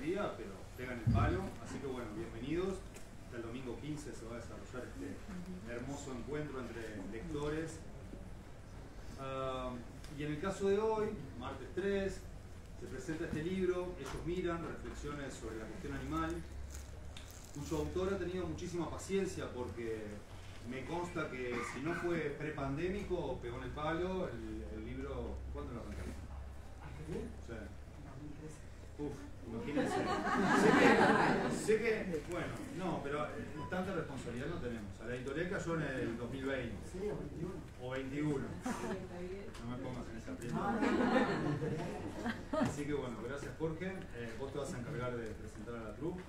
el día, pero pegan el palo. Así que bueno, bienvenidos. Hasta el domingo 15 se va a desarrollar este hermoso encuentro entre lectores. Y en el caso de hoy, martes 3, se presenta este libro, Ellos miran, reflexiones sobre la cuestión animal, cuyo autor ha tenido muchísima paciencia porque me consta que si no fue prepandémico, pegó en el palo. El libro, ¿cuándo lo arrancaron? Sí. Uf, imagínense. sé que, bueno, no, pero tanta responsabilidad no tenemos. A la editorial cayó en el 2020. Sí, o 21. O 21. No me pongas en esa aprieto. Así que bueno, gracias Jorge. Vos te vas a encargar de presentar a la troupe.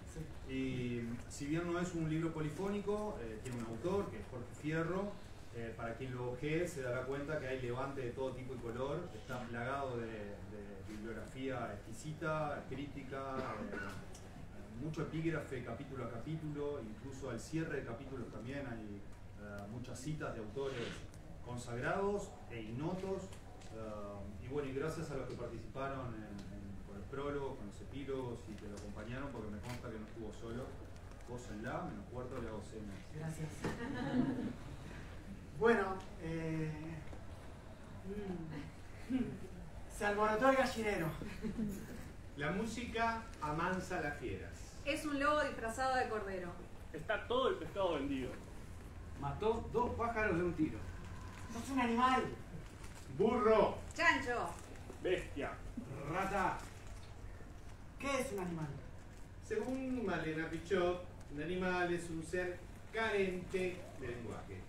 Y si bien no es un libro polifónico, tiene un autor que es Jorge Fierro. Para quien lo ojee se dará cuenta que hay levante de todo tipo y color. Está plagado de bibliografía exquisita, crítica, mucho epígrafe capítulo a capítulo, incluso al cierre de capítulos también hay muchas citas de autores consagrados e ignotos. Y bueno, y gracias a los que participaron con el prólogo, con los epílogos y que lo acompañaron, porque me consta que no estuvo solo. Vos en la, menos cuarto, le hago señas. Gracias. Bueno, se alborotó el gallinero. La música amansa las fieras. Es un lobo disfrazado de cordero. Está todo el pescado vendido. Mató 2 pájaros de un tiro. ¡Sos un animal! Burro. Chancho. Bestia. Rata. ¿Qué es un animal? Según Malena Pichot, un animal es un ser carente de lenguaje.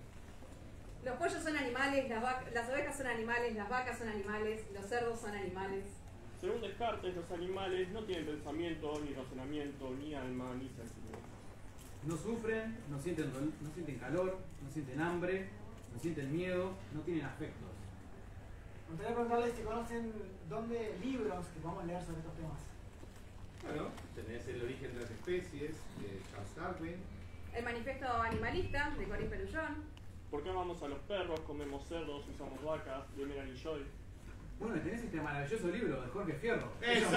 Los pollos son animales, las ovejas son animales, las vacas son animales, los cerdos son animales. Según Descartes, los animales no tienen pensamiento, ni razonamiento, ni alma, ni sentimiento. No sufren, no sienten calor, no sienten hambre, no sienten miedo, no tienen afectos. Me gustaría preguntarles si conocen libros que podamos leer sobre estos temas. Bueno, tenés El origen de las especies, de Charles Darwin. El manifiesto animalista, de Corinne Perullón. ¿Por qué amamos a los perros, comemos cerdos, usamos vacas, de Melanie Joy? Bueno, tenés este maravilloso libro de Jorge Fierro. ¡Eso!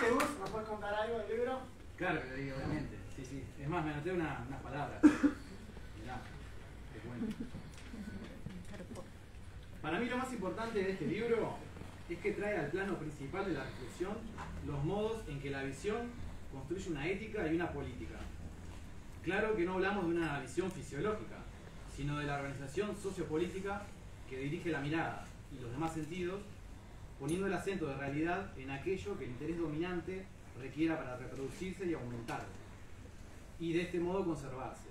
¿Te gusta? ¿Nos puedes contar algo del libro? Claro que lo digo, obviamente. Sí, sí. Es más, me anoté unas palabras. Mirá, te cuento. Para mí lo más importante de este libro es que trae al plano principal de la reflexión los modos en que la visión construye una ética y una política. Claro que no hablamos de una visión fisiológica, sino de la organización sociopolítica que dirige la mirada y los demás sentidos, poniendo el acento de realidad en aquello que el interés dominante requiera para reproducirse y aumentar, y de este modo conservarse.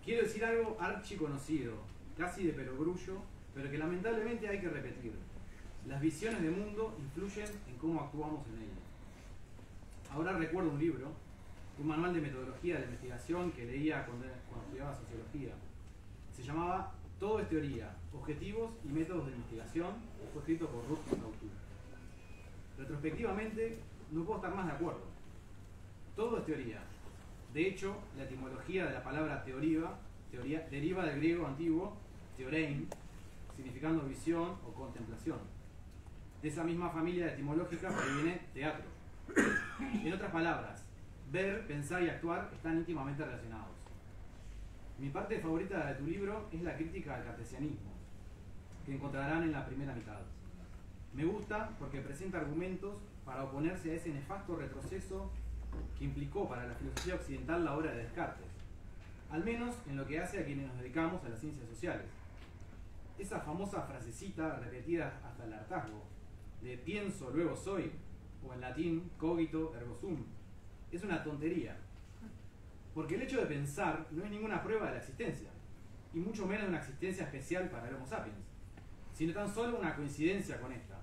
Quiero decir algo archiconocido, casi de perogrullo, pero que lamentablemente hay que repetir. Las visiones de mundo influyen en cómo actuamos en ellas. Ahora recuerdo un libro, un manual de metodología de la investigación que leía cuando estudiaba sociología. Se llamaba Todo es teoría, objetivos y métodos de investigación, y fue escrito por Ruth Sautur. Retrospectivamente, no puedo estar más de acuerdo. Todo es teoría. De hecho, la etimología de la palabra teoría deriva del griego antiguo theorein, significando visión o contemplación. De esa misma familia etimológica proviene teatro. En otras palabras, ver, pensar y actuar están íntimamente relacionados. Mi parte favorita de tu libro es la crítica al cartesianismo, que encontrarán en la primera mitad. Me gusta porque presenta argumentos para oponerse a ese nefasto retroceso que implicó para la filosofía occidental la obra de Descartes, al menos en lo que hace a quienes nos dedicamos a las ciencias sociales. Esa famosa frasecita repetida hasta el hartazgo, de pienso, luego soy, o en latín, cogito, ergo sum, es una tontería. Porque el hecho de pensar no es ninguna prueba de la existencia, y mucho menos de una existencia especial para el Homo sapiens, sino tan solo una coincidencia con esta.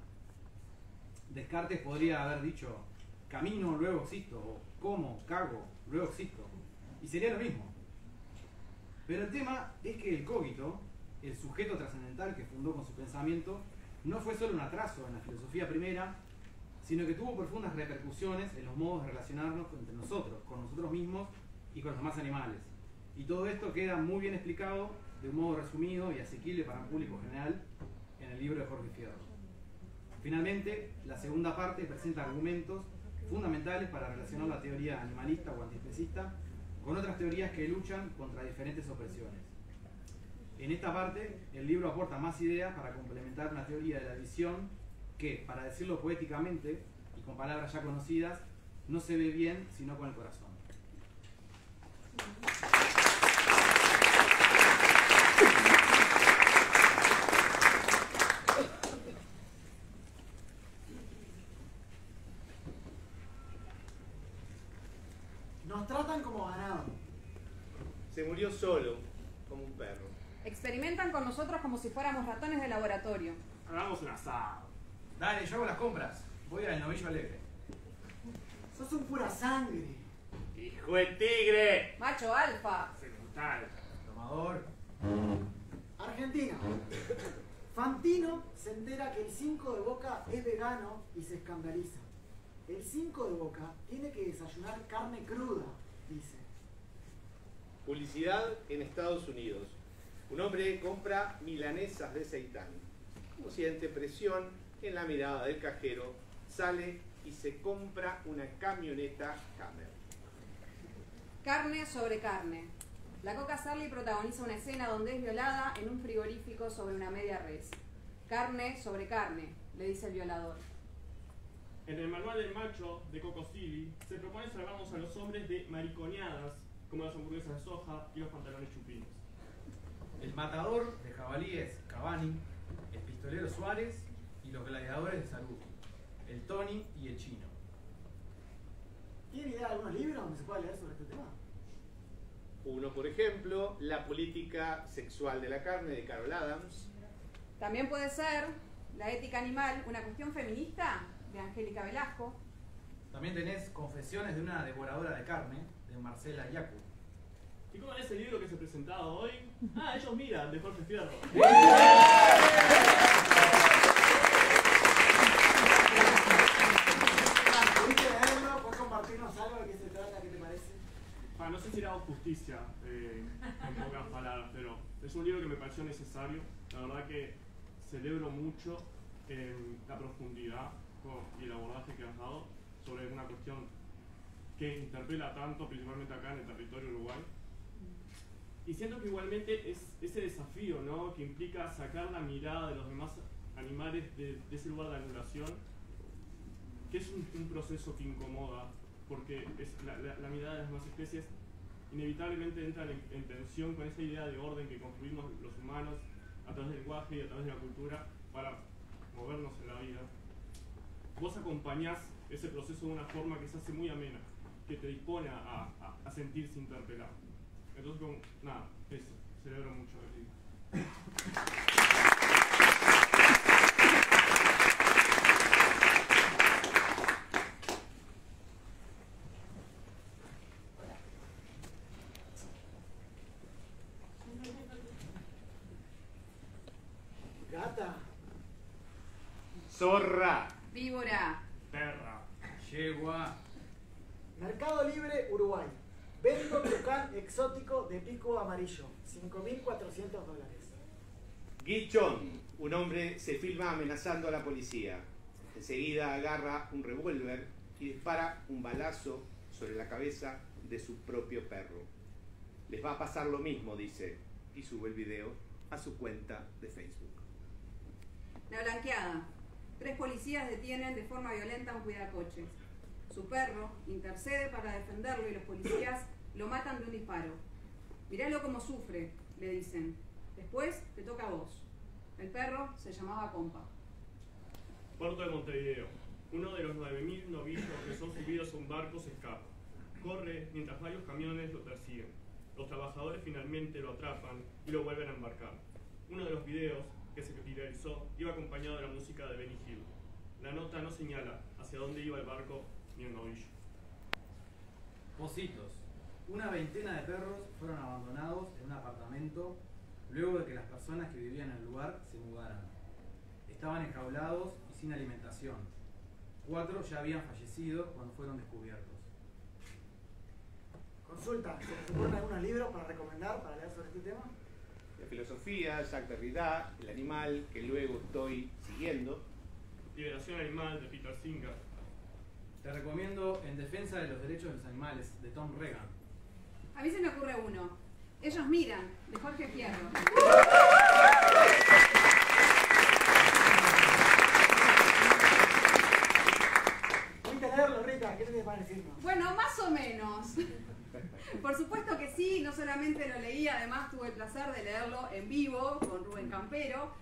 Descartes podría haber dicho, camino, luego existo, o como, cago, luego existo, y sería lo mismo. Pero el tema es que el cogito, el sujeto trascendental que fundó con su pensamiento, no fue solo un atraso en la filosofía primera, sino que tuvo profundas repercusiones en los modos de relacionarnos entre nosotros, con nosotros mismos y con los demás animales. Y todo esto queda muy bien explicado de un modo resumido y asequible para un público general en el libro de Jorge Fierro. Finalmente, la segunda parte presenta argumentos fundamentales para relacionar la teoría animalista o antiespecista con otras teorías que luchan contra diferentes opresiones. En esta parte, el libro aporta más ideas para complementar una teoría de la visión que, para decirlo poéticamente y con palabras ya conocidas, no se ve bien sino con el corazón. Nos tratan como ganado. Se murió solo, como un perro. Experimentan con nosotros como si fuéramos ratones de laboratorio. Hagamos un asado. Dale, yo hago las compras. Voy al Novillo Alegre. Sos un pura sangre. ¡Hijo de tigre! Macho alfa. Semental. Tomador. Argentina. Fantino se entera que el 5 de Boca es vegano y se escandaliza. El 5 de Boca tiene que desayunar carne cruda, dice. Publicidad en Estados Unidos. Un hombre compra milanesas de seitán. Como siente presión en la mirada del cajero, sale y se compra una camioneta Hammer. Carne sobre carne. La Coca Sarli protagoniza una escena donde es violada en un frigorífico sobre una media res. Carne sobre carne, le dice el violador. En el manual del macho de Coco Silly se propone salvarnos a los hombres de mariconeadas como las hamburguesas de soja y los pantalones chupinos. El matador de jabalíes Cavani, el pistolero Suárez y los gladiadores de salud, el Tony y el Chino. ¿Tienen idea de algunos libros donde se pueda leer sobre este tema? Uno, por ejemplo, La política sexual de la carne de Carol Adams. También puede ser La ética animal, una cuestión feminista, de Angélica Velasco. También tenés Confesiones de una devoradora de carne, de Marcela Yacu. ¿Y cómo es el libro que se presentaba hoy? Ah, Ellos miran, de Jorge Fierro. ¿Pudiste leerlo? ¿Puedes compartirnos algo de qué se trata? ¿Qué te parece? No sé si le hago justicia en pocas palabras, pero es un libro que me pareció necesario. La verdad que celebro mucho la profundidad y el abordaje que has dado sobre una cuestión que interpela tanto, principalmente acá en el territorio uruguay. Y siento que igualmente es ese desafío, ¿no?, que implica sacar la mirada de los demás animales de ese lugar de anulación, que es un proceso que incomoda, porque la mirada de las demás especies inevitablemente entra en tensión con esa idea de orden que construimos los humanos a través del lenguaje y a través de la cultura para movernos en la vida. Vos acompañás ese proceso de una forma que se hace muy amena, que te dispone a sentirse interpelado. Entonces, nada, eso, celebro mucho el libro. Gata. Zorra. Víbora. Perra. Yegua. Mercado Libre, Uruguay. Vendo tucán exótico de pico amarillo. $5.400. Guichón. Un hombre se filma amenazando a la policía. Enseguida agarra un revólver y dispara un balazo sobre la cabeza de su propio perro. Les va a pasar lo mismo, dice, y sube el video a su cuenta de Facebook. La Blanqueada. 3 policías detienen de forma violenta a un cuidacoches. Su perro intercede para defenderlo y los policías lo matan de un disparo. Miralo cómo sufre, le dicen. Después te toca a vos. El perro se llamaba Compa. Puerto de Montevideo. Uno de los 9.000 novillos que son subidos a un barco se escapa. Corre mientras varios camiones lo persiguen. Los trabajadores finalmente lo atrapan y lo vuelven a embarcar. Uno de los videos que se viralizó iba acompañado de la música de Benny Hill. La nota no señala hacia dónde iba el barco ni el novillo. Pocitos. Una veintena de perros fueron abandonados en un apartamento luego de que las personas que vivían en el lugar se mudaran. Estaban enjaulados y sin alimentación. 4 ya habían fallecido cuando fueron descubiertos. Consulta, ¿se te ocurren algunos libros para recomendar para leer sobre este tema? de filosofía, Jacques Derrida, El animal, que luego estoy siguiendo. Liberación animal, de Peter Singer. Te recomiendo En defensa de los derechos de los animales, de Tom Regan. A mí se me ocurre uno. Ellos miran, de Jorge Fierro. ¿Pudiste leerlo, Rita? ¿Qué te parece? Bueno, más o menos. Por supuesto que sí, no solamente lo leí, además tuve el placer de leerlo en vivo con Rubén Campero.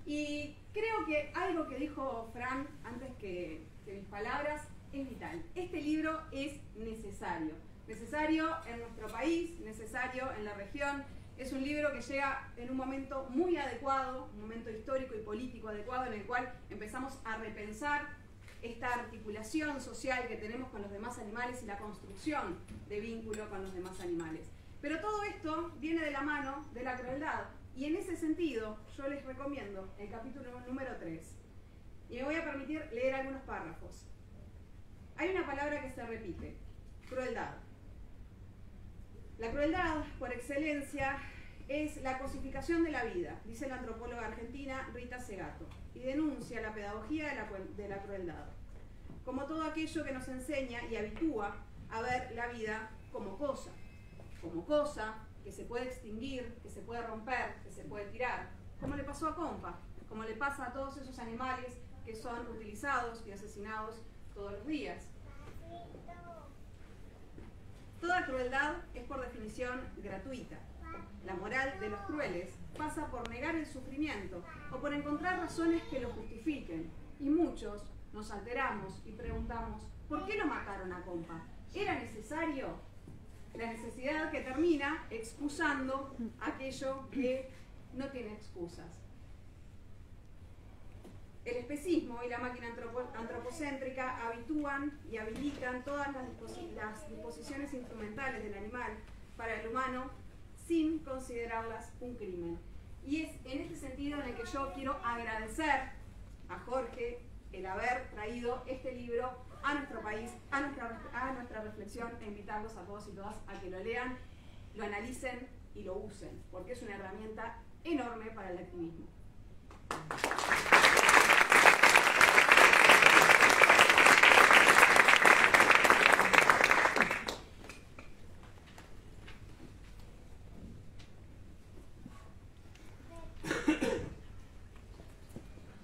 Y creo que algo que dijo Fran antes que mis palabras es vital. Este libro es necesario. Necesario en nuestro país, necesario en la región. Es un libro que llega en un momento muy adecuado, un momento histórico y político adecuado en el cual empezamos a repensar esta articulación social que tenemos con los demás animales y la construcción de vínculo con los demás animales. Pero todo esto viene de la mano de la crueldad. Y en ese sentido, yo les recomiendo el capítulo número 3. Y me voy a permitir leer algunos párrafos. Hay una palabra que se repite: crueldad. La crueldad, por excelencia, es la cosificación de la vida, dice la antropóloga argentina Rita Segato, y denuncia la pedagogía de la crueldad, como todo aquello que nos enseña y habitúa a ver la vida como cosa que se puede extinguir, que se puede romper, que se puede tirar, como le pasó a Compa, como le pasa a todos esos animales que son utilizados y asesinados todos los días. Toda crueldad es por definición gratuita. La moral de los crueles pasa por negar el sufrimiento o por encontrar razones que lo justifiquen. Y muchos nos alteramos y preguntamos, ¿por qué lo mataron a Compa? ¿Era necesario? La necesidad que termina excusando aquello que no tiene excusas. El especismo y la máquina antropocéntrica habitúan y habilitan todas las disposiciones instrumentales del animal para el humano sin considerarlas un crimen. Y es en este sentido en el que yo quiero agradecer a Jorge el haber traído este libro a nuestro país, a nuestra reflexión, e invitarlos a todos y todas a que lo lean, lo analicen y lo usen, porque es una herramienta enorme para el activismo.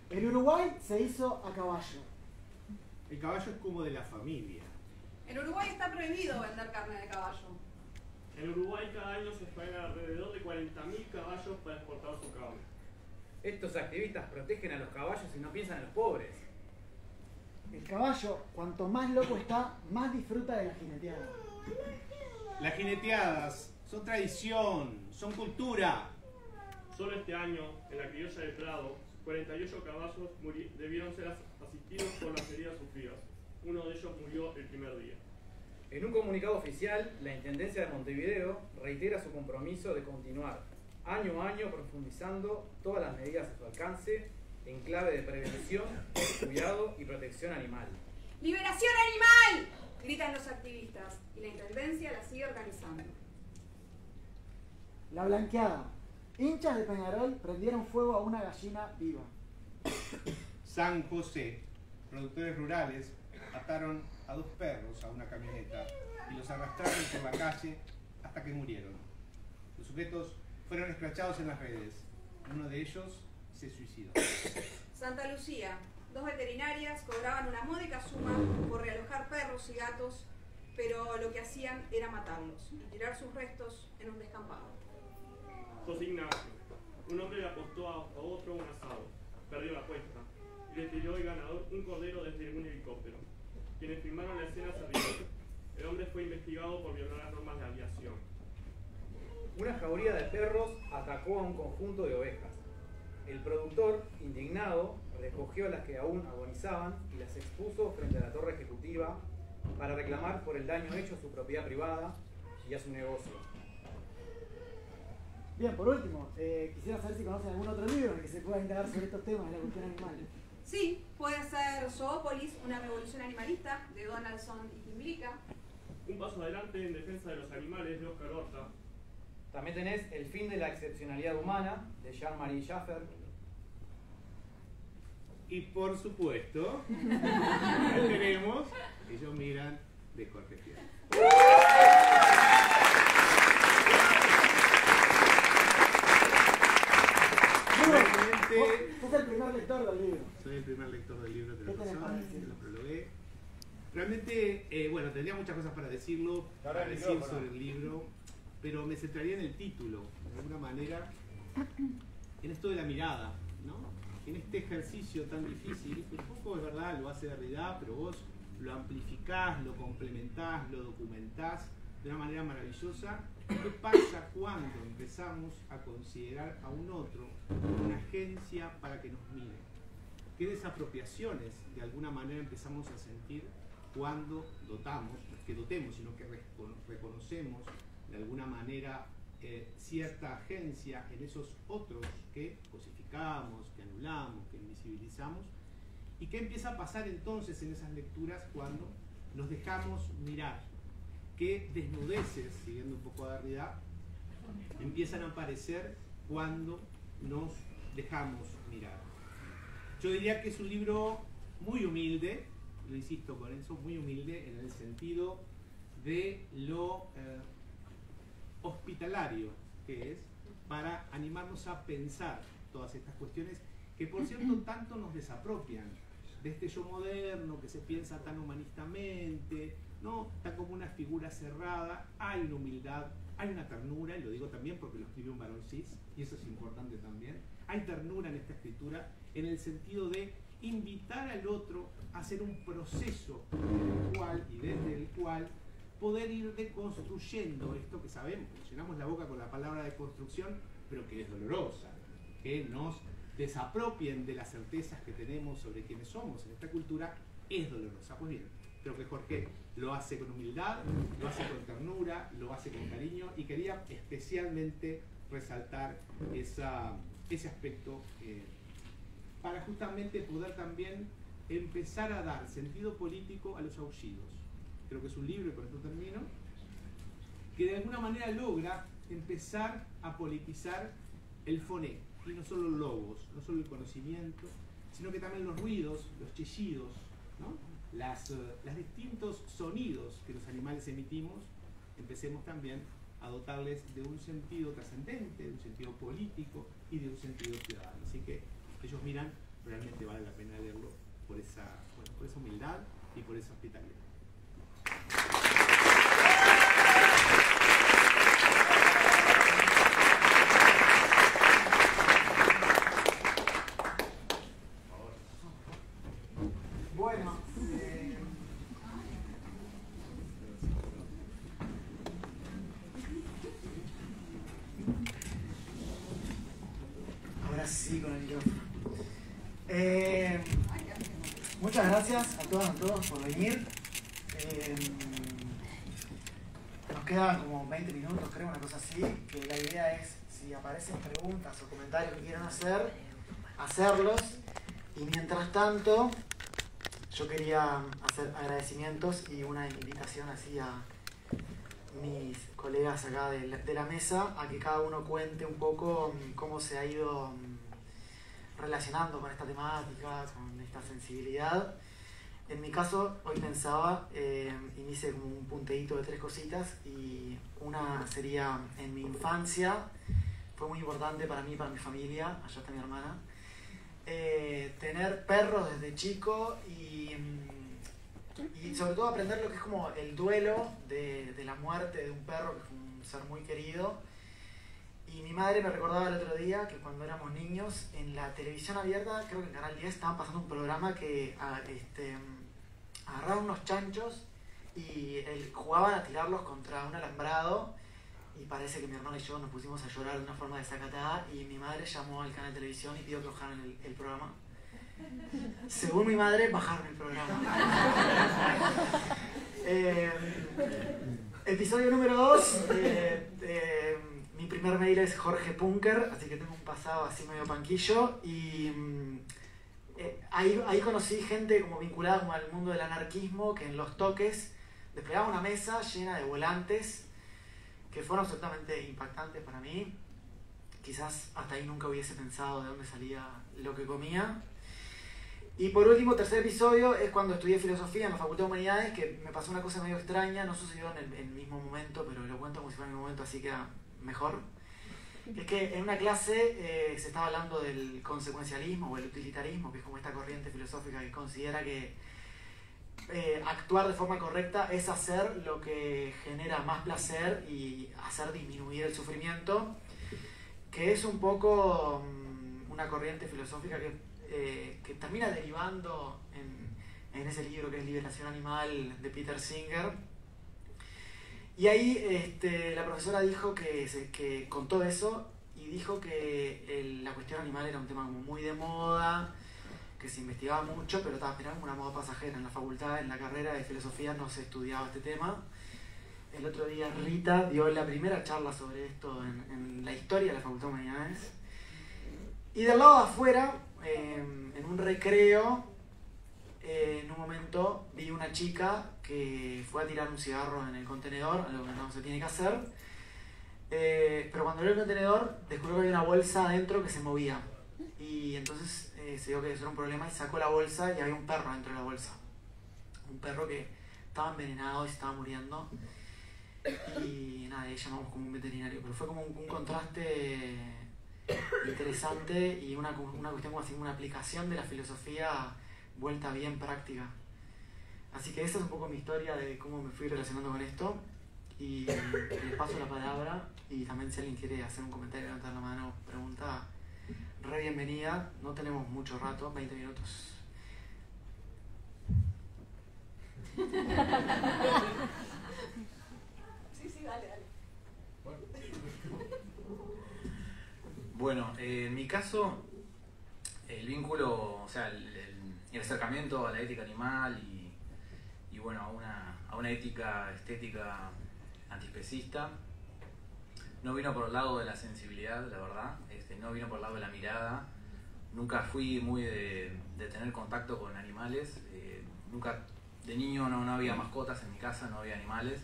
El Uruguay se hizo a caballo. El caballo es como de la familia. En Uruguay está prohibido vender carne de caballo. En Uruguay cada año se faenan alrededor de 40.000 caballos para exportar su carne. Estos activistas protegen a los caballos y no piensan en los pobres. El caballo, cuanto más loco está, más disfruta de la jineteada. Las jineteadas son tradición, son cultura. Solo este año, en la criolla del Prado, 48 caballos debieron ser asistidos por las heridas sufridas. Uno de ellos murió el primer día. En un comunicado oficial, la Intendencia de Montevideo reitera su compromiso de continuar año a año profundizando todas las medidas a su alcance en clave de prevención, cuidado y protección animal. ¡Liberación animal!, gritan los activistas, y la Intendencia la sigue organizando. La blanqueada. Hinchas de Peñarol prendieron fuego a una gallina viva. San José, productores rurales, ataron a 2 perros a una camioneta y los arrastraron por la calle hasta que murieron. Los sujetos fueron escrachados en las redes. Uno de ellos se suicidó. Santa Lucía. 2 veterinarias cobraban una módica suma por realojar perros y gatos, pero lo que hacían era matarlos y tirar sus restos en un descampado. José Ignacio. Un hombre le apostó a otro un asado. Perdió la apuesta y le tiró el ganador un cordero desde un helicóptero. Quienes filmaron la escena se rieron. El hombre fue investigado por violar las normas de aviación. Una jauría de perros atacó a un conjunto de ovejas. El productor, indignado, recogió a las que aún agonizaban y las expuso frente a la torre ejecutiva para reclamar por el daño hecho a su propiedad privada y a su negocio. Bien, por último, quisiera saber si conocen algún otro libro en el que se pueda indagar sobre estos temas de la cuestión animal. Sí, puede ser Zoópolis, una revolución animalista, de Donaldson y Timblica. Un paso adelante en defensa de los animales, de Oscar Horta. También tenés El fin de la excepcionalidad humana, de Jean-Marie Schaffer. Y por supuesto, tenemos Ellos miran, de Jorge Fierro. Sos el primer lector del libro. Soy el primer lector del libro, ¿Qué te que parece? lo prologué. Realmente, bueno, tendría muchas cosas para decirlo, para decir sobre el libro, pero me centraría en el título, de alguna manera, en esto de la mirada, ¿no? En este ejercicio tan difícil, que un poco es verdad, lo hace Derrida, pero vos lo amplificás, lo complementás, lo documentás de una manera maravillosa. ¿Qué pasa cuando empezamos a considerar a un otro como una agencia para que nos mire? ¿Qué desapropiaciones de alguna manera empezamos a sentir cuando dotamos, no es que dotemos, sino que reconocemos de alguna manera cierta agencia en esos otros que cosificamos, que anulamos, que invisibilizamos? ¿Y qué empieza a pasar entonces en esas lecturas cuando nos dejamos mirar? ¿Qué desnudeces, siguiendo un poco a Derrida, empiezan a aparecer cuando nos dejamos mirar? Yo diría que es un libro muy humilde, lo insisto con eso, muy humilde en el sentido de lo hospitalario que es para animarnos a pensar todas estas cuestiones que, por cierto, tanto nos desapropian de este yo moderno que se piensa tan humanistamente, no tan como una figura cerrada. Hay una humildad, hay una ternura, y lo digo también porque lo escribió un varón cis, y eso es importante también. Hay ternura en esta escritura en el sentido de invitar al otro a hacer un proceso en el cual y desde el cual poder ir deconstruyendo esto que sabemos, que llenamos la boca con la palabra de construcción, pero que es dolorosa, que nos desapropien de las certezas que tenemos sobre quiénes somos en esta cultura, es dolorosa. Pues bien, creo que Jorge lo hace con humildad, lo hace con ternura, lo hace con cariño, y quería especialmente resaltar ese aspecto para justamente poder también empezar a dar sentido político a los aullidos. Creo que es un libro, y con esto termino, que de alguna manera logra empezar a politizar el foné, y no solo los logos, no solo el conocimiento, sino que también los ruidos, los chillidos, ¿no? Los distintos sonidos que los animales emitimos, empecemos también a dotarles de un sentido trascendente, de un sentido político y de un sentido ciudadano. Así que Ellos miran, realmente vale la pena leerlo por esa humildad y por esa hospitalidad. Bueno, ahora sí con el micrófono. Muchas gracias a todas y a todos por venir. Nos quedan como 20 minutos, creo, una cosa así, que la idea es, si aparecen preguntas o comentarios que quieran hacer, hacerlos. Y mientras tanto, yo quería hacer agradecimientos y una invitación así a mis colegas acá de la mesa, a que cada uno cuente un poco cómo se ha ido relacionando con esta temática, con esta sensibilidad. En mi caso, hoy pensaba, y me hice como un punteíto de 3 cositas, y una sería, en mi infancia, fue muy importante para mí, para mi familia, allá está mi hermana, tener perros desde chico y sobre todo aprender lo que es como el duelo de la muerte de un perro, que es un ser muy querido. Y mi madre me recordaba el otro día que cuando éramos niños, en la televisión abierta, creo que en Canal 10, estaban pasando un programa que agarraban unos chanchos y jugaban a tirarlos contra un alambrado, y parece que mi hermano y yo nos pusimos a llorar de una forma desacatada, y mi madre llamó al canal de televisión y pidió que bajaran el programa. Según mi madre, bajaron el programa. Episodio número 2. Mi primer mail es Jorge Punker, así que tengo un pasado así medio panquillo, y ahí conocí gente como vinculada como al mundo del anarquismo, que en los toques desplegaba una mesa llena de volantes que fueron absolutamente impactantes para mí. Quizás hasta ahí nunca hubiese pensado de dónde salía lo que comía. Y por último, tercer episodio, es cuando estudié filosofía en la Facultad de Humanidades, que me pasó una cosa medio extraña, no sucedió en el mismo momento, pero lo cuento como si fuera en el momento, así queda mejor. Es que en una clase se estaba hablando del consecuencialismo o el utilitarismo, que es como esta corriente filosófica que considera que actuar de forma correcta es hacer lo que genera más placer y hacer disminuir el sufrimiento, que es un poco una corriente filosófica que termina derivando en ese libro que es Liberación Animal de Peter Singer. Y ahí la profesora dijo que contó eso y dijo que la cuestión animal era un tema como muy de moda, que se investigaba mucho, pero era como una moda pasajera. En la facultad, en la carrera de filosofía no se estudiaba este tema. El otro día Rita dio la primera charla sobre esto en la historia de la Facultad de Humanidades. Y del lado de afuera, en un recreo, en un momento vi una chica que fue a tirar un cigarro en el contenedor, algo que no se tiene que hacer. Pero cuando abrió el contenedor, descubrió que había una bolsa adentro que se movía. Y entonces se dio que eso era un problema y sacó la bolsa y había un perro dentro de la bolsa. Un perro que estaba envenenado y se estaba muriendo. Y nada, ahí llamamos como un veterinario. Pero fue como un contraste interesante y una cuestión como así, una aplicación de la filosofía vuelta bien práctica. Así que esa es un poco mi historia de cómo me fui relacionando con esto. Y les paso la palabra y también si alguien quiere hacer un comentario, levantar la mano, pregunta, re bienvenida. No tenemos mucho rato, 20 minutos. Sí, dale. Bueno, en mi caso, el vínculo, o sea, el acercamiento a la ética animal y bueno, a una ética estética antiespecista, no vino por el lado de la sensibilidad, la verdad, no vino por el lado de la mirada. Nunca fui muy de tener contacto con animales, nunca, de niño no había mascotas en mi casa, no había animales.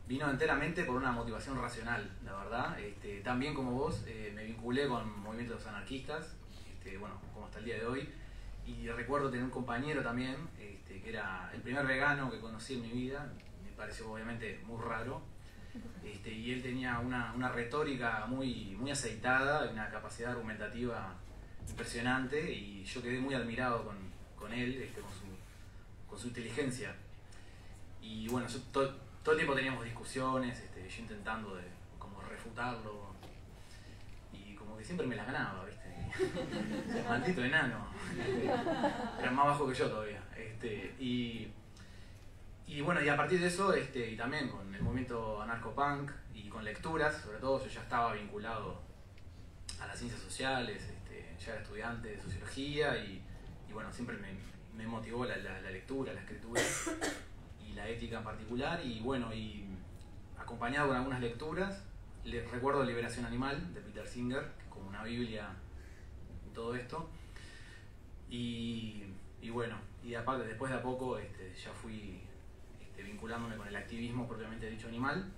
Vino enteramente por una motivación racional, la verdad. También como vos, me vinculé con movimientos anarquistas, bueno, como hasta el día de hoy. Y recuerdo tener un compañero también, que era el primer vegano que conocí en mi vida. Me pareció obviamente muy raro. Y él tenía una retórica muy aceitada, una capacidad argumentativa impresionante. Y yo quedé muy admirado con él, con su inteligencia. Y bueno, todo el tiempo teníamos discusiones, yo intentando de como refutarlo y como que siempre me las ganaba, ¿viste? Maldito enano, era más bajo que yo todavía. Y bueno, y a partir de eso, y también con el movimiento anarcopunk y con lecturas, sobre todo yo ya estaba vinculado a las ciencias sociales, ya era estudiante de sociología y bueno, siempre me motivó la lectura, la escritura. La ética en particular, y bueno, y acompañado con algunas lecturas, les recuerdo Liberación Animal de Peter Singer, que es como una biblia en todo esto, y bueno, y aparte después de a poco ya fui vinculándome con el activismo propiamente dicho animal,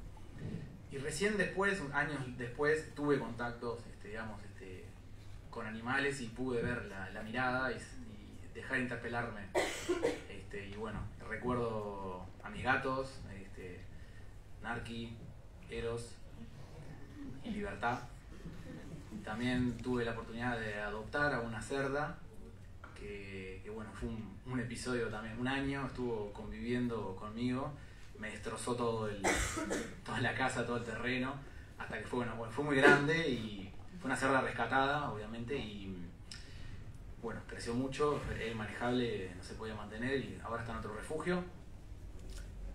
y recién después, años después, tuve contactos con animales y pude ver la mirada y dejar de interpelarme. Y bueno, recuerdo a mis gatos, Narqui, Eros y Libertad. También tuve la oportunidad de adoptar a una cerda, que bueno, fue un episodio también, un año, estuvo conviviendo conmigo, me destrozó toda la casa, todo el terreno, hasta que fue muy grande y fue una cerda rescatada, obviamente, y bueno, creció mucho, era inmanejable, no se podía mantener y ahora está en otro refugio.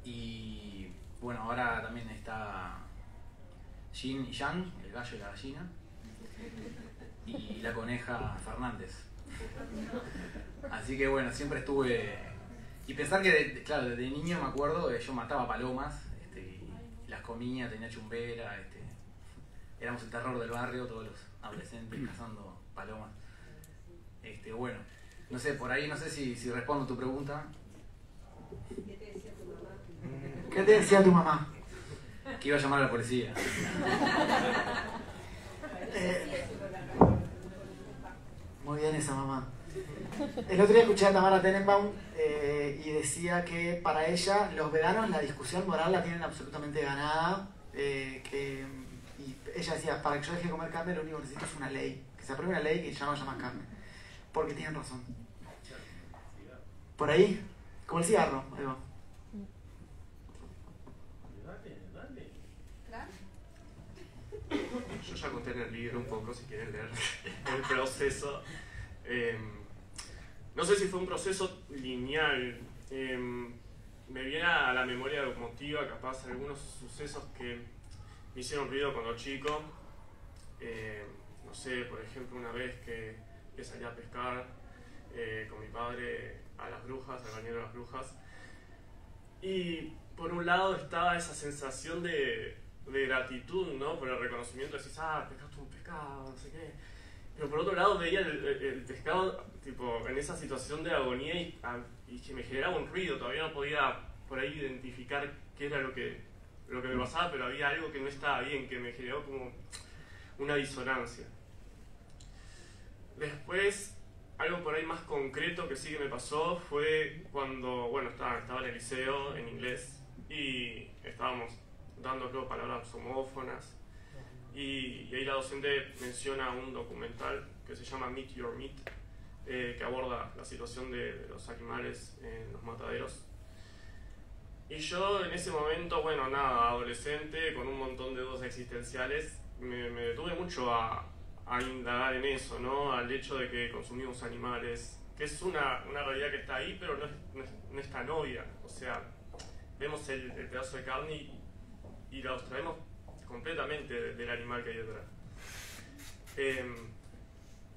Y bueno, ahora también está Yin y Yang, el gallo y la gallina, y la coneja Fernández. Así que bueno, siempre estuve... Y pensar que, claro, desde niño me acuerdo, yo mataba palomas, y las comía, tenía chumbera, éramos el terror del barrio, todos los adolescentes cazando palomas. Bueno, no sé, por ahí no sé si respondo tu pregunta. ¿Qué te decía tu mamá? Que iba a llamar a la policía. Muy bien esa mamá. El otro día escuché a Tamara Tenenbaum y decía que para ella los veganos la discusión moral la tienen absolutamente ganada. Y ella decía, para que yo deje de comer carne lo único que necesito es una ley. Que se apruebe una ley que ya no haya más carne. Porque tienen razón. Por ahí, como el cigarro. Ahí va. Yo ya conté en el libro un poco, si quieren leer el proceso. No sé si fue un proceso lineal. Me viene a la memoria locomotiva, capaz, algunos sucesos que me hicieron ruido cuando chico. No sé, por ejemplo, una vez que salí a pescar con mi padre a las brujas, al bañero de las brujas. Y por un lado estaba esa sensación de gratitud, ¿no? Por el reconocimiento, decís, pescaste un pescado, no sé qué. Pero por otro lado veía el pescado tipo, en esa situación de agonía y que me generaba un ruido. Todavía no podía por ahí identificar qué era lo que me pasaba, pero había algo que no estaba bien, que me generó como una disonancia. Después, algo por ahí más concreto que sí que me pasó fue cuando, bueno, estaba en el liceo en inglés y estábamos dando, creo, palabras homófonas. Y ahí la docente menciona un documental que se llama Meet Your Meat, que aborda la situación de los animales en los mataderos. Y yo en ese momento, bueno, nada, adolescente, con un montón de dudas existenciales, me detuve mucho a indagar en eso, ¿no? Al hecho de que consumimos animales, que es una realidad que está ahí, pero no es tan obvia. O sea, vemos el pedazo de carne y la abstraemos completamente del animal que hay detrás.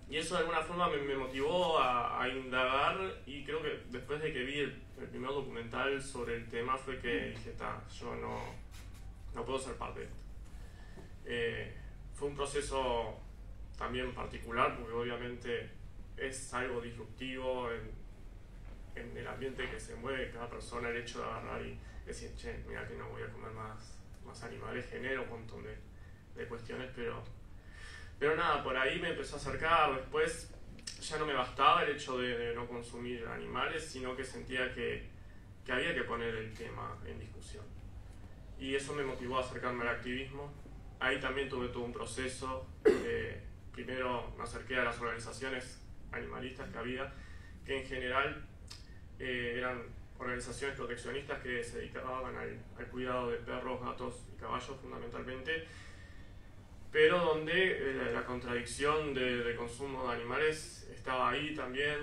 Y eso de alguna forma me motivó a indagar, y creo que después de que vi el primer documental sobre el tema fue que dije, yo no puedo ser parte de esto. Fue un proceso también particular porque obviamente es algo disruptivo en el ambiente que se mueve cada persona, el hecho de agarrar y decir, mira que no voy a comer más animales, genera un montón de cuestiones, pero nada, por ahí me empezó a acercar. Después ya no me bastaba el hecho de no consumir animales, sino que sentía que había que poner el tema en discusión. Y eso me motivó a acercarme al activismo. Ahí también tuve todo un proceso. Primero me acerqué a las organizaciones animalistas que había, que en general eran organizaciones proteccionistas que se dedicaban al cuidado de perros, gatos y caballos fundamentalmente, pero donde la contradicción de consumo de animales estaba ahí también.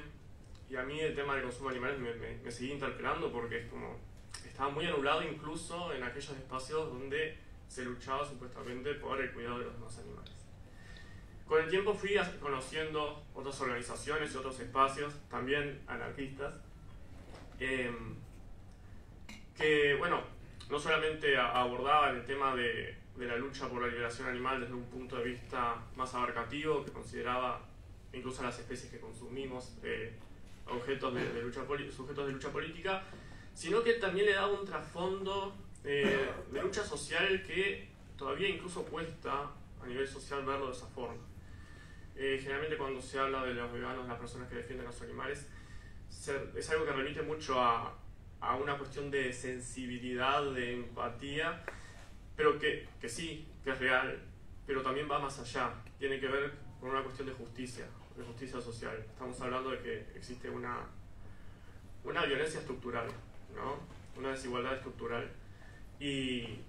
Y a mí el tema del consumo de animales me seguía interpelando porque es como, estaba muy anulado incluso en aquellos espacios donde se luchaba supuestamente por el cuidado de los demás animales. Con el tiempo fui conociendo otras organizaciones y otros espacios, también anarquistas, que, bueno, no solamente abordaban el tema de la lucha por la liberación animal desde un punto de vista más abarcativo, que consideraba incluso a las especies que consumimos sujetos de lucha política, sino que también le daba un trasfondo de lucha social que todavía incluso cuesta a nivel social verlo de esa forma. Generalmente cuando se habla de los veganos, las personas que defienden a los animales, es algo que remite mucho a una cuestión de sensibilidad, de empatía, pero que sí, que es real, pero también va más allá. Tiene que ver con una cuestión de justicia social. Estamos hablando de que existe una violencia estructural, ¿no? Una desigualdad estructural. Y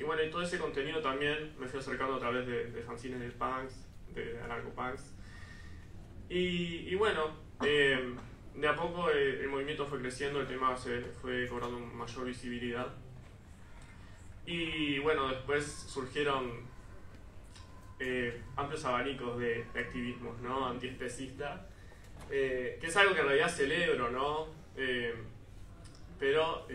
bueno, y todo ese contenido también me fui acercando a través de fanzines de punks, de anarcopunks. Y bueno, de a poco el movimiento fue creciendo, el tema se fue cobrando mayor visibilidad. Y bueno, después surgieron amplios abanicos de activismos, ¿no? Antiespecistas, que es algo que en realidad celebro, ¿no? Pero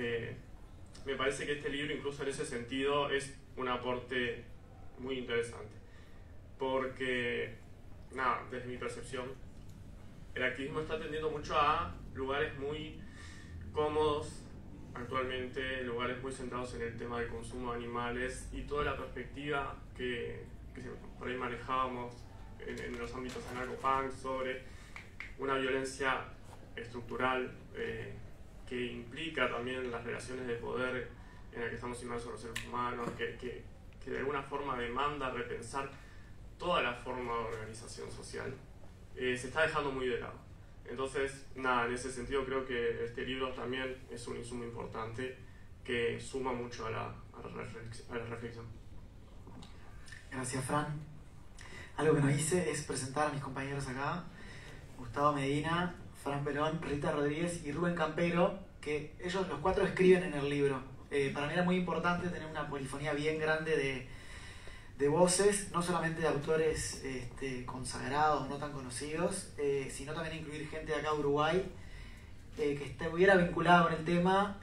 me parece que este libro, incluso en ese sentido, es un aporte muy interesante. Porque, nada, desde mi percepción, el activismo está tendiendo mucho a lugares muy cómodos, actualmente lugares muy centrados en el tema del consumo de animales y toda la perspectiva que por ahí manejábamos en los ámbitos anarcopunk sobre una violencia estructural que implica también las relaciones de poder en las que estamos inmersos los seres humanos, que de alguna forma demanda repensar toda la forma de organización social, se está dejando muy de lado. Entonces, nada, en ese sentido creo que este libro también es un insumo importante que suma mucho a la reflexión. Gracias, Fran. Algo que no hice es presentar a mis compañeros acá: Gustavo Medina, Fran Perón, Rita Rodríguez y Rubén Campero, que ellos los 4 escriben en el libro. Para mí era muy importante tener una polifonía bien grande de voces, no solamente de autores consagrados, no tan conocidos, sino también incluir gente de acá de Uruguay que estuviera vinculada con el tema.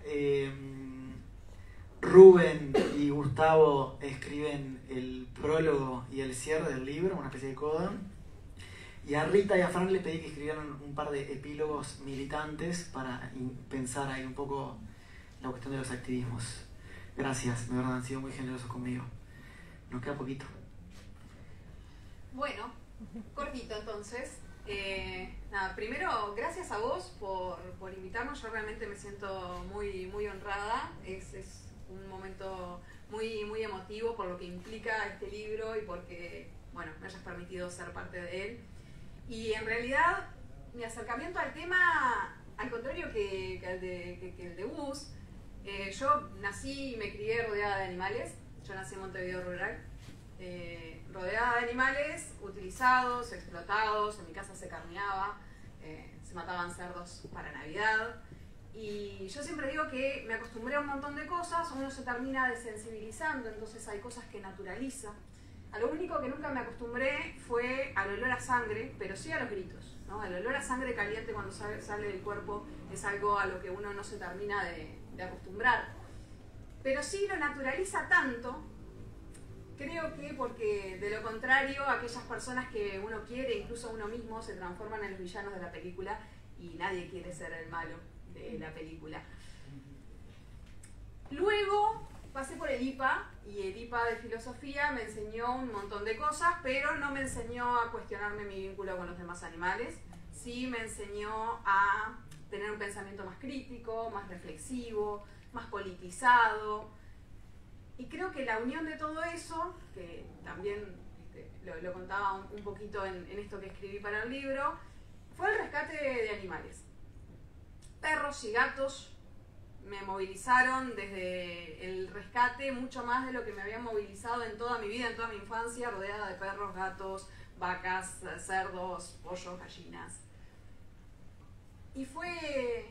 Rubén y Gustavo escriben el prólogo y el cierre del libro, una especie de coda. Y a Rita y a Fran les pedí que escribieran un par de epílogos militantes para pensar ahí un poco la cuestión de los activismos. Gracias, de verdad han sido muy generosos conmigo. Nos queda poquito. Bueno, cortito entonces. Nada, primero, gracias a vos por invitarnos. Yo realmente me siento muy, muy honrada. Es un momento muy, muy emotivo por lo que implica este libro y porque, bueno, me hayas permitido ser parte de él. Y en realidad, mi acercamiento al tema, al contrario que el de Gus, yo nací y me crié rodeada de animales. Yo nací en Montevideo rural, rodeada de animales utilizados, explotados. En mi casa se carneaba, se mataban cerdos para Navidad. Y yo siempre digo que me acostumbré a un montón de cosas, uno se termina desensibilizando, entonces hay cosas que naturaliza. A lo único que nunca me acostumbré fue al olor a sangre, pero sí a los gritos, ¿no? El olor a sangre caliente cuando sale del cuerpo es algo a lo que uno no se termina de acostumbrar. Pero sí lo naturaliza tanto, creo que porque de lo contrario aquellas personas que uno quiere, incluso uno mismo, se transforman en los villanos de la película y nadie quiere ser el malo de la película. Luego pasé por el IPA y el IPA de filosofía me enseñó un montón de cosas, pero no me enseñó a cuestionarme mi vínculo con los demás animales. Sí me enseñó a tener un pensamiento más crítico, más reflexivo, más politizado. Y creo que la unión de todo eso, que también lo contaba un poquito en esto que escribí para el libro, fue el rescate de animales. Perros y gatos me movilizaron desde el rescate mucho más de lo que me había movilizado en toda mi vida, en toda mi infancia, rodeada de perros, gatos, vacas, cerdos, pollos, gallinas. Y fue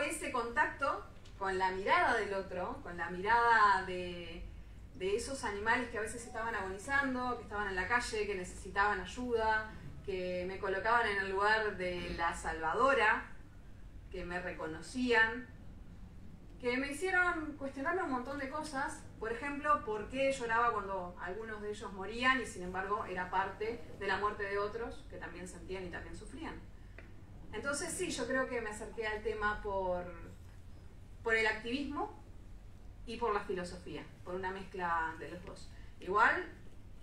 ese contacto con la mirada del otro, con la mirada de esos animales que a veces estaban agonizando, que estaban en la calle, que necesitaban ayuda, que me colocaban en el lugar de la salvadora, que me reconocían, que me hicieron cuestionarme un montón de cosas. Por ejemplo, por qué lloraba cuando algunos de ellos morían y sin embargo era parte de la muerte de otros que también sentían y también sufrían. Entonces sí, yo creo que me acerqué al tema por el activismo y por la filosofía, por una mezcla de los dos. Igual,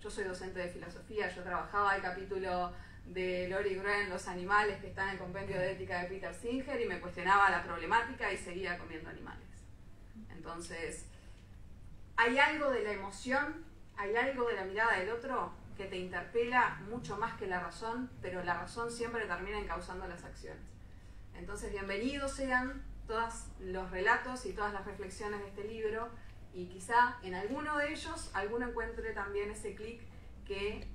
yo soy docente de filosofía, yo trabajaba el capítulo de Lori Gruen, Los animales, que está en el compendio de ética de Peter Singer, y me cuestionaba la problemática y seguía comiendo animales. Entonces, hay algo de la emoción, hay algo de la mirada del otro que te interpela mucho más que la razón, pero la razón siempre termina encauzando las acciones. Entonces, bienvenidos sean todos los relatos y todas las reflexiones de este libro, y quizá en alguno de ellos alguno encuentre también ese clic que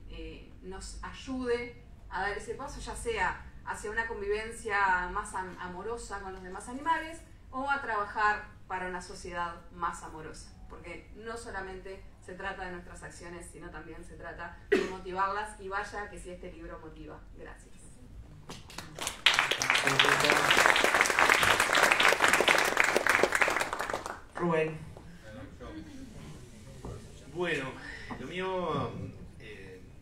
nos ayude a dar ese paso, ya sea hacia una convivencia más amorosa con los demás animales o a trabajar para una sociedad más amorosa, porque no solamente se trata de nuestras acciones, sino también se trata de motivarlas, y vaya que si este libro motiva. Gracias. Rubén. Bueno, lo mío,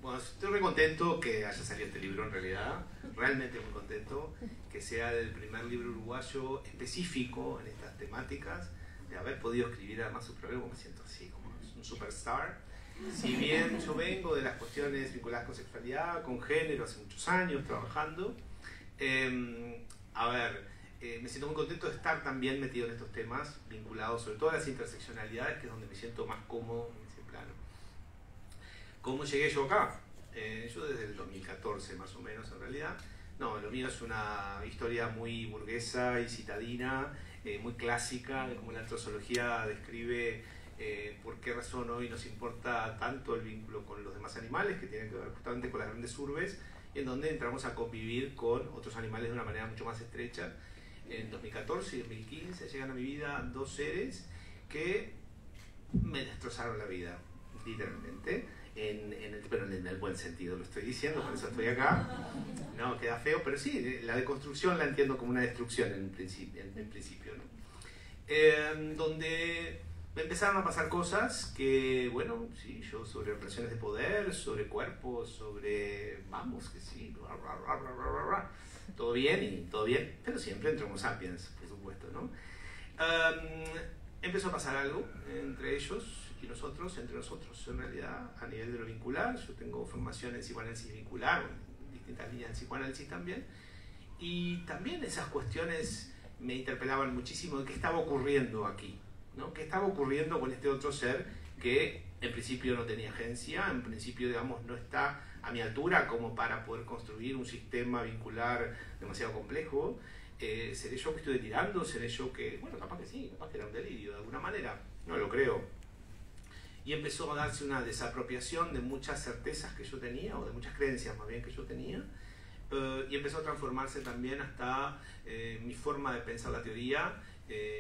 bueno, estoy muy contento que haya salido este libro en realidad, realmente muy contento, que sea el primer libro uruguayo específico en estas temáticas. de haber podido escribir además su prólogo, me siento así como un superstar. Si bien yo vengo de las cuestiones vinculadas con sexualidad, con género, hace muchos años trabajando, me siento muy contento de estar también metido en estos temas, vinculados sobre todo a las interseccionalidades, que es donde me siento más cómodo en ese plano. ¿Cómo llegué yo acá? Yo desde el 2014 más o menos, en realidad. No, lo mío es una historia muy burguesa y citadina, muy clásica, de cómo la antrozoología describe por qué razón hoy nos importa tanto el vínculo con los demás animales, que tiene que ver justamente con las grandes urbes, y en donde entramos a convivir con otros animales de una manera mucho más estrecha. En 2014 y 2015 llegan a mi vida dos seres que me destrozaron la vida, literalmente, pero en el buen sentido lo estoy diciendo, por eso estoy acá. No, queda feo, pero sí, la deconstrucción la entiendo como una destrucción en principio, ¿no? Donde me empezaron a pasar cosas que, bueno, sí, yo sobre relaciones de poder, sobre cuerpos, sobre, vamos, que sí, todo bien, pero siempre entre Homo sapiens, por supuesto, ¿no? Empezó a pasar algo entre ellos y nosotros, entre nosotros, en realidad, a nivel de lo vincular. Yo tengo formación en psicoanálisis vincular, en distintas líneas de psicoanálisis también, y también esas cuestiones me interpelaban muchísimo de qué estaba ocurriendo aquí, ¿no? ¿Qué estaba ocurriendo con este otro ser que en principio no tenía agencia, en principio, digamos, no está a mi altura como para poder construir un sistema vincular demasiado complejo? ¿Seré yo que estoy delirando? ¿Seré yo que, bueno, capaz que sí, capaz que era un delirio de alguna manera? No lo creo. Y empezó a darse una desapropiación de muchas certezas que yo tenía, o de muchas creencias más bien que yo tenía, y empezó a transformarse también hasta mi forma de pensar la teoría,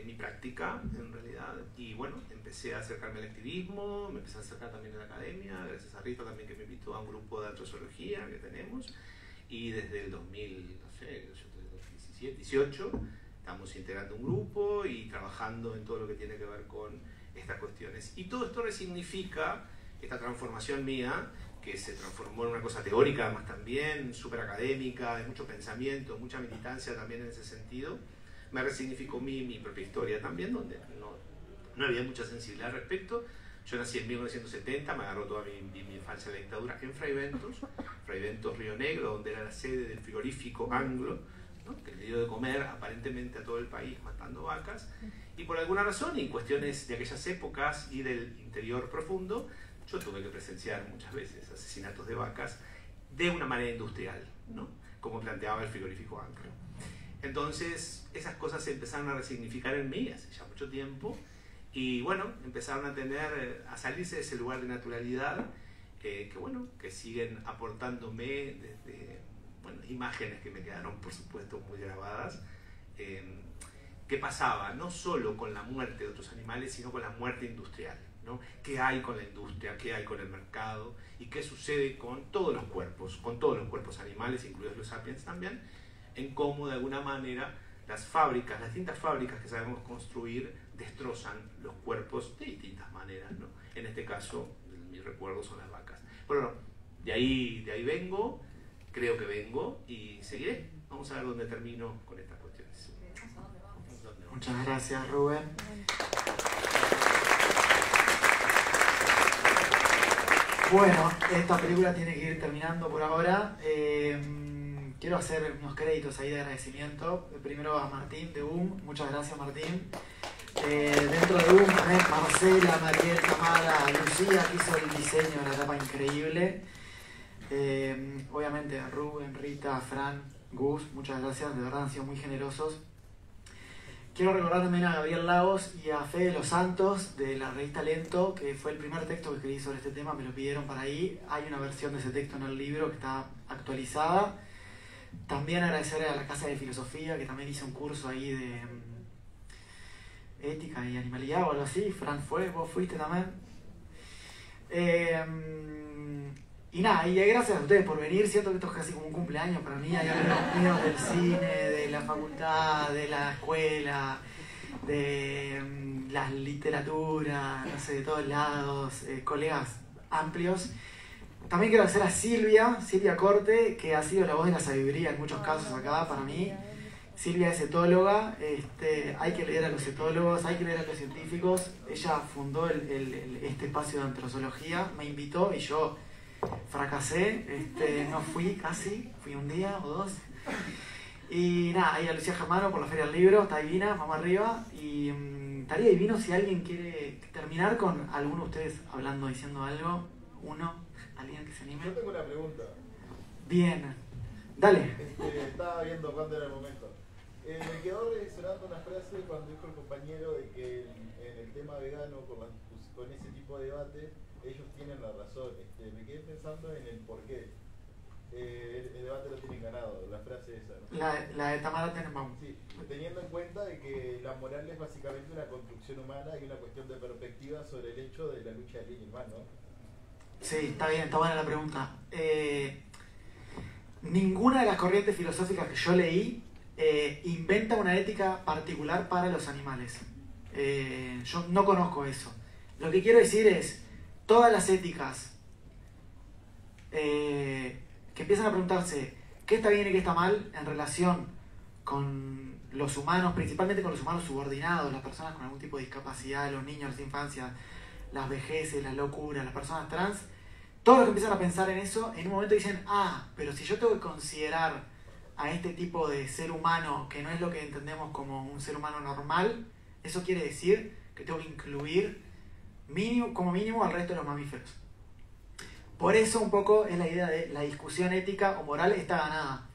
mi práctica en realidad. Y bueno, empecé a acercarme al activismo, me empecé a acercar también a la academia, gracias a Rita también, que me invitó a un grupo de antrozoología que tenemos, y desde el 2018 estamos integrando un grupo y trabajando en todo lo que tiene que ver con estas cuestiones. Y todo esto resignifica esta transformación mía, que se transformó en una cosa teórica además también, súper académica, de mucho pensamiento, mucha militancia también en ese sentido. Me resignificó mi propia historia también, donde no había mucha sensibilidad al respecto. Yo nací en 1970, me agarró toda mi infancia la dictadura en Fray Ventos, Río Negro, donde era la sede del frigorífico Anglo, ¿no? Que le dio de comer aparentemente a todo el país matando vacas. Y por alguna razón, y cuestiones de aquellas épocas y del interior profundo, yo tuve que presenciar muchas veces asesinatos de vacas de una manera industrial, ¿no? Como planteaba el frigorífico Anglo. Entonces, esas cosas se empezaron a resignificar en mí hace ya mucho tiempo, y bueno, empezaron a salirse de ese lugar de naturalidad, que siguen aportándome desde, bueno, imágenes que me quedaron, por supuesto, muy grabadas. ¿Qué pasaba? No solo con la muerte de otros animales, sino con la muerte industrial, ¿no? ¿Qué hay con la industria? ¿Qué hay con el mercado? ¿Y qué sucede con todos los cuerpos animales, incluidos los sapiens también? En cómo de alguna manera las distintas fábricas que sabemos construir, destrozan los cuerpos de distintas maneras, ¿no? En este caso, mis recuerdos son las vacas. Bueno, de ahí vengo, creo que vengo, y seguiré. Vamos a ver dónde termino con estas cuestiones. Muchas gracias, Rubén. Bueno, esta película tiene que ir terminando por ahora. Quiero hacer unos créditos ahí de agradecimiento. Primero a Martín de UM. Muchas gracias, Martín. Dentro de UM también Marcela, Mariel, Tamara, Lucía, que hizo el diseño de la tapa increíble. Obviamente a Rubén, Rita, Fran, Gus, muchas gracias, de verdad han sido muy generosos. Quiero recordar también a Gabriel Lagos y a Fede Los Santos de la revista Lento, que fue el primer texto que escribí sobre este tema, me lo pidieron para ahí. Hay una versión de ese texto en el libro que está actualizada. También agradecer a la Casa de Filosofía, que también hizo un curso ahí de ética y animalidad o algo así. Fran fue, vos fuiste también. Y nada, y gracias a ustedes por venir. Siento que esto es casi como un cumpleaños para mí. Hay amigos míos del cine, de la facultad, de la escuela, de la literatura, no sé, de todos lados, colegas amplios. También quiero agradecer a Silvia Corte, que ha sido la voz de la sabiduría en muchos casos acá para mí, Silvia es etóloga, hay que leer a los etólogos, hay que leer a los científicos. Ella fundó este espacio de antrozoología, me invitó y yo fracasé, no fui casi, fui un día o dos. Y nada, ahí a Lucía Germano por la Feria del Libro, está divina, vamos arriba. Y estaría divino si alguien quiere terminar con alguno de ustedes hablando, diciendo algo. Alguien que se anime. Yo tengo una pregunta. Bien, dale. Estaba viendo cuándo era el momento. Me quedó resonando una frase cuando dijo el compañero de que en el tema vegano, con ese tipo de debate, ellos tienen la razón. Me quedé pensando en el porqué. El debate lo tienen ganado, la frase esa, ¿no? La de Tamara Tenenbaum. Sí, teniendo en cuenta de que la moral es básicamente una construcción humana y una cuestión de perspectiva sobre el hecho de la lucha del bien y el mal, ¿no? Sí, está bien, está buena la pregunta. Ninguna de las corrientes filosóficas que yo leí inventa una ética particular para los animales. Yo no conozco eso. Lo que quiero decir es, todas las éticas que empiezan a preguntarse qué está bien y qué está mal en relación con los humanos, principalmente con los humanos subordinados, las personas con algún tipo de discapacidad, los niños, las infancias, las vejeces, las locuras, las personas trans, todos los que empiezan a pensar en eso, en un momento dicen, pero si yo tengo que considerar a este tipo de ser humano, que no es lo que entendemos como un ser humano normal, eso quiere decir que tengo que incluir como mínimo al resto de los mamíferos. Por eso un poco es la idea de la discusión ética o moral está ganada.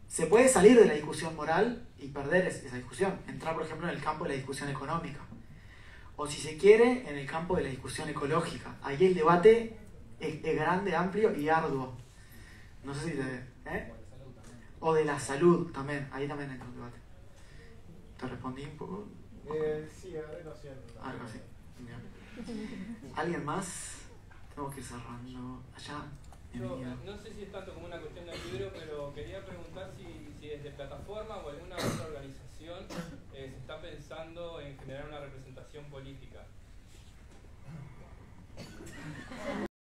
Se puede salir de la discusión moral y perder esa discusión, entrar por ejemplo en el campo de la discusión económica, o si se quiere en el campo de la discusión ecológica. Ahí el debate es grande, amplio y arduo. No sé si o de la salud también, ahí también entra un debate. ¿Te respondí un poco? Sí, ahora no sé. Algo así. Bien. ¿Alguien más? Tenemos que ir cerrando. Allá. Yo no sé si es tanto como una cuestión del libro, pero quería preguntar si desde plataforma o alguna otra organización se está pensando en generar una representación política.